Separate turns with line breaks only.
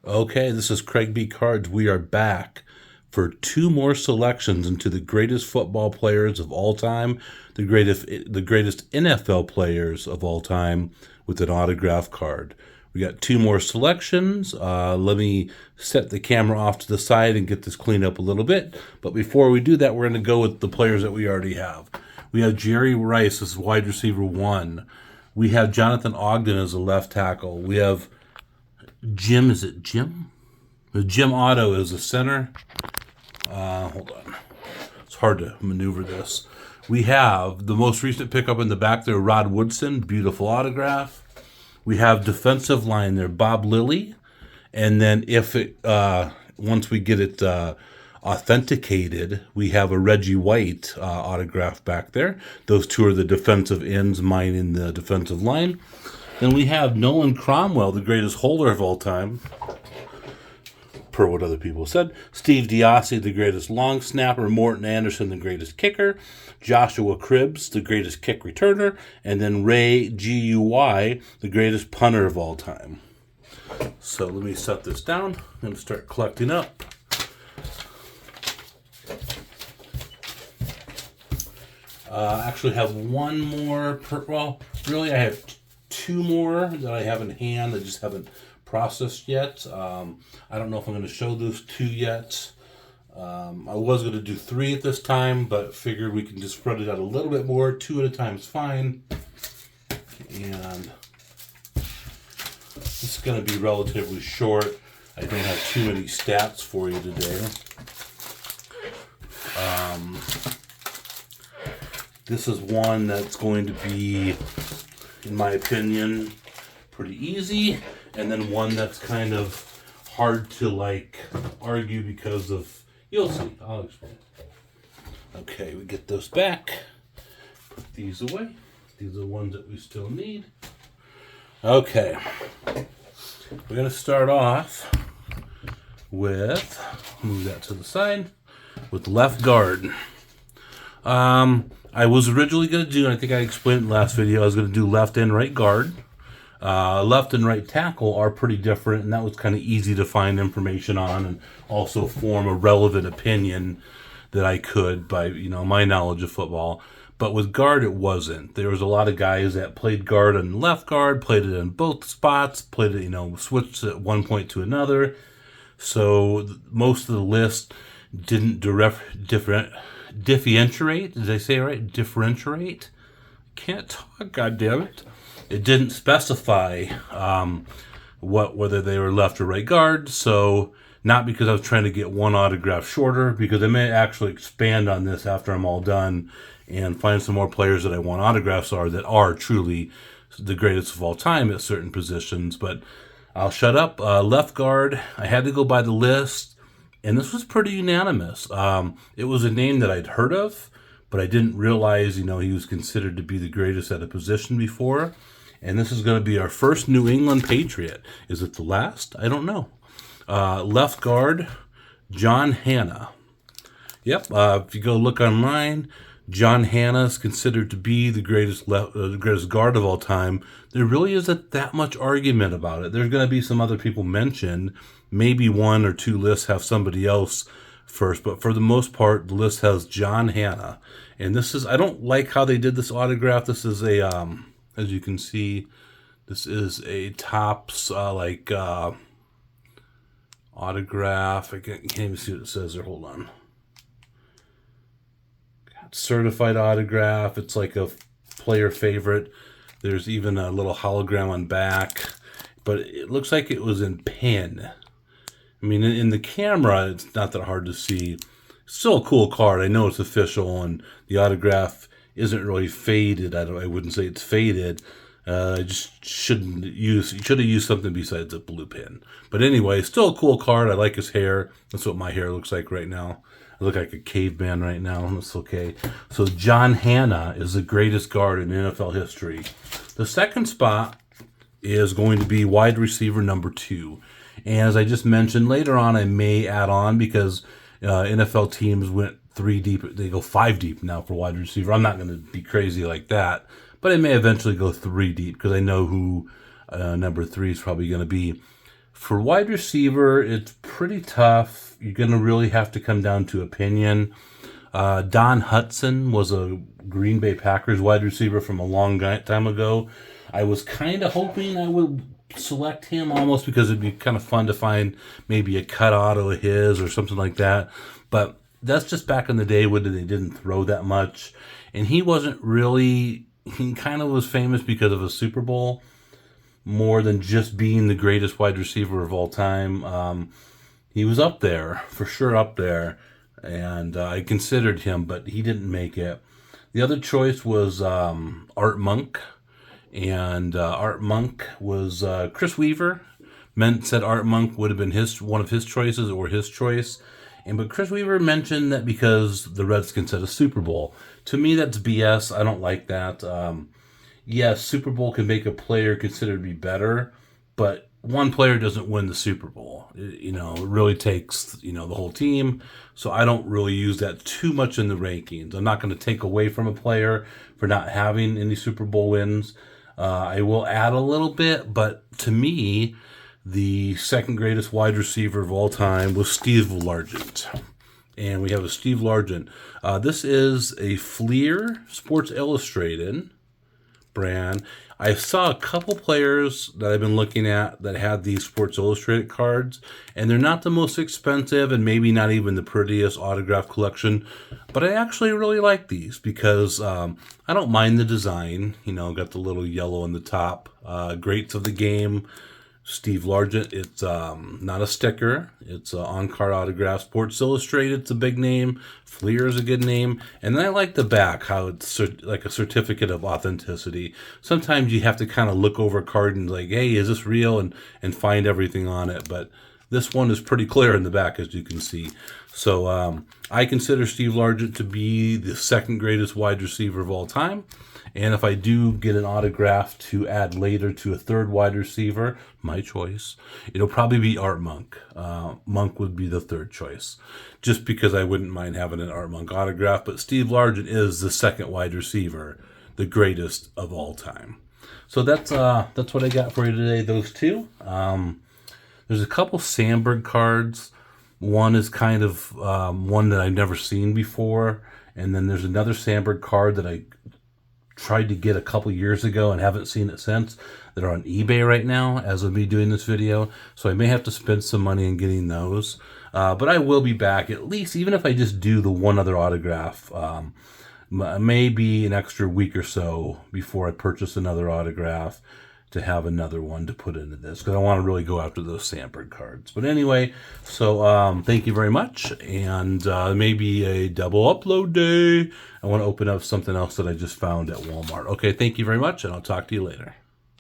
Okay, this is Craig B. Cards. We are back for two more selections into the greatest football players of all time, the greatest NFL players of all time with an autograph card. We got two more selections. Let me set the camera off to the side and get this cleaned up a little bit. But before we do that, we're going to go with the players that we already have. We have Jerry Rice as wide receiver 1. We have Jonathan Ogden as a left tackle. We have Jim, is it Jim? Jim Otto is a center. Hold on. It's hard to maneuver this. We have the most recent pickup in the back there, Rod Woodson. Beautiful autograph. We have defensive line there, Bob Lilly. And then once we get it authenticated, we have a Reggie White autograph back there. Those two are the defensive ends, mine in the defensive line. Then we have Nolan Cromwell, the greatest holder of all time, per what other people said. Steve Diassi, the greatest long snapper. Morton Anderson, the greatest kicker. Joshua Cribbs, the greatest kick returner. And then Ray Guy, the greatest punter of all time. So let me set this down. I'm going to start collecting up. Actually have one more. Really, I have two more that I have in hand that just haven't processed yet. I don't know if I'm going to show those two yet. I was going to do three at this time, but figured we can just spread it out a little bit more. Two at a time is fine. And this is going to be relatively short. I don't have too many stats for you today. This is one that's going to be, in my opinion, pretty easy, and then one that's kind of hard to argue because of, you'll see, I'll explain. Okay, we get those back, put these away. These are the ones that we still need. Okay, we're going to start off with, move that to the side, with left guard. I was originally going to do, and I think I explained in the last video, I was going to do left and right guard. Left and right tackle are pretty different, and that was kind of easy to find information on and also form a relevant opinion that I could by, my knowledge of football. But with guard, it wasn't. There was a lot of guys that played guard and left guard, played it in both spots, played it, switched at one point to another. So most of the list didn't differentiate. Did I say it right? Differentiate? Can't talk, goddammit. It didn't specify whether they were left or right guard. So not because I was trying to get one autograph shorter, because I may actually expand on this after I'm all done and find some more players that I want autographs that are truly the greatest of all time at certain positions. But I'll shut up. Left guard, I had to go by the list. And this was pretty unanimous. It was a name that I'd heard of, but I didn't realize, he was considered to be the greatest at a position before. And this is going to be our first New England Patriot. Is it the last? I don't know. Left guard, John Hannah. Yep, if you go look online, John Hannah is considered to be the greatest guard of all time. There really isn't that much argument about it. There's going to be some other people mentioned. Maybe one or two lists have somebody else first, but for the most part, the list has John Hannah. And this is, I don't like how they did this autograph. This is a, as you can see, this is a Topps, autograph. I can't even see what it says there. Hold on. Certified autograph. It's like a player favorite. There's even a little hologram on back, but it looks like it was in pen. I mean, in the camera, it's not that hard to see. It's still a cool card. I know it's official, and the autograph isn't really faded. I wouldn't say it's faded. I just should have used something besides a blue pen. But anyway, still a cool card. I like his hair. That's what my hair looks like right now. I look like a caveman right now. That's okay. So John Hannah is the greatest guard in NFL history. The second spot is going to be wide receiver number 2. And as I just mentioned, later on I may add on because NFL teams went 3 deep. They go 5 deep now for wide receiver. I'm not going to be crazy like that, but I may eventually go 3 deep because I know who number 3 is probably going to be. For wide receiver, it's pretty tough. You're going to really have to come down to opinion. Don Hutson was a Green Bay Packers wide receiver from a long time ago. I was kind of hoping I would select him almost because it'd be kind of fun to find maybe a cut auto of his or something like that. But that's just back in the day when they didn't throw that much. And he wasn't really, he kind of was famous because of a Super Bowl more than just being the greatest wide receiver of all time. He was up there, for sure up there. And I considered him, but he didn't make it. The other choice was Art Monk. And Art Monk was Chris Weaver. Said Art Monk would have been one of his choices or his choice. But Chris Weaver mentioned that because the Redskins had a Super Bowl. To me, that's BS. I don't like that. Yes, Super Bowl can make a player considered to be better, but one player doesn't win the Super Bowl. It really takes, the whole team. So I don't really use that too much in the rankings. I'm not going to take away from a player for not having any Super Bowl wins. I will add a little bit, but to me, the second greatest wide receiver of all time was Steve Largent. And we have a Steve Largent. This is a Fleer Sports Illustrated brand. I saw a couple players that I've been looking at that had these Sports Illustrated cards, and they're not the most expensive and maybe not even the prettiest autograph collection, but I actually really like these because I don't mind the design. Got the little yellow on the top. Greats of the game. Steve Largent. It's not a sticker. It's on-card autograph. Sports Illustrated, it's a big name. Fleer is a good name. And then I like the back, how it's like a certificate of authenticity. Sometimes you have to kind of look over a card and like, hey, is this real? And find everything on it. But this one is pretty clear in the back, as you can see. So I consider Steve Largent to be the second greatest wide receiver of all time. And if I do get an autograph to add later to a third wide receiver, my choice, it'll probably be Art Monk. Monk would be the third choice, just because I wouldn't mind having an Art Monk autograph. But Steve Largent is the second wide receiver, the greatest of all time. So that's what I got for you today. Those two. There's a couple Sandberg cards. One is kind of one that I've never seen before, and then there's another Sandberg card that I tried to get a couple years ago and haven't seen it since. They're on eBay right now as of me doing this video, so I may have to spend some money in getting those. But I will be back, at least, even if I just do the one other autograph. Maybe an extra week or so before I purchase another autograph to have another one to put into this, because I want to really go after those Sandberg cards. But anyway, so thank you very much, and maybe a double upload day. I want to open up something else that I just found at Walmart. Okay, thank you very much, and I'll talk to you later.